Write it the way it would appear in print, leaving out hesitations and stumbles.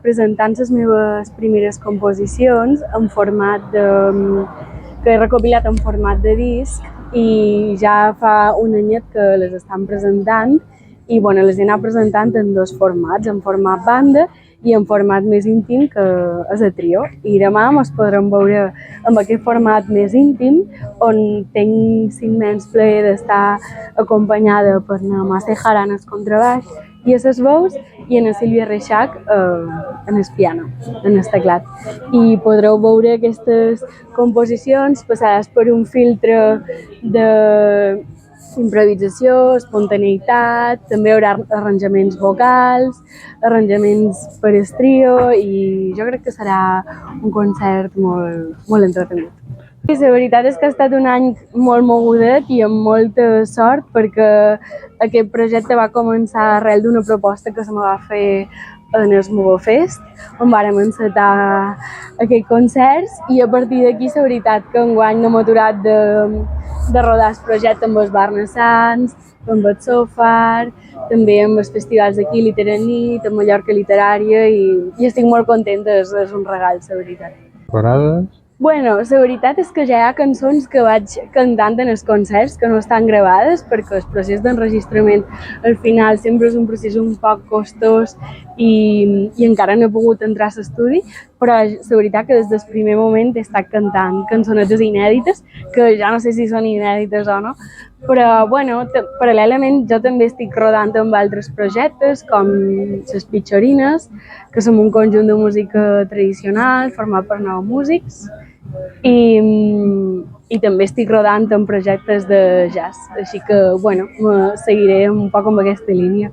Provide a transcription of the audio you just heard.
presentant les meves primeres composicions en format que he recopilat en format de disc i ja fa un anyet que les estan presentant i bueno, les he anat presentant en dos formats, en format banda i en format més íntim que és a trio. I demà ens podrem veure amb aquest format més íntim on tinc l'immens plaer d'estar acompanyada per na Mercè Jara en el contrabaix i a les veus i en la Sílvia Reixach en el piano, en el teclat. I podreu veure aquestes composicions passades per un filtre d'improvisació, espontaneïtat, també hi haurà arranjaments vocals, arranjaments per el trio i jo crec que serà un concert molt entretengut. I la veritat és que ha estat un any molt mogudet i amb molta sort perquè aquest projecte va començar arrel d'una proposta que se me va fer en el Movofest, on vàrem encetar aquests concerts i a partir d'aquí la veritat que enguany no hem aturat de rodar el projecte amb els Barnassans, amb el Sofar, també amb els festivals d'aquí, Literanit, amb Mallorca Literària i estic molt contenta, és un regal, la veritat. Preparades? Bueno, la veritat és que ja hi ha cançons que vaig cantant en els concerts que no estan gravades perquè el procés d'enregistrament al final sempre és un procés un poc costós i encara no he pogut entrar a l'estudi, però la veritat que des del primer moment he estat cantant cançonetes inèdites, que ja no sé si són inèdites o no, però bueno, paral·lelament jo també estic rodant amb altres projectes com les Pitxorines, que som un conjunt de música tradicional format per 9 músics, i també estic rodant en projectes de jazz, així que bueno, seguiré un poc amb aquesta línia.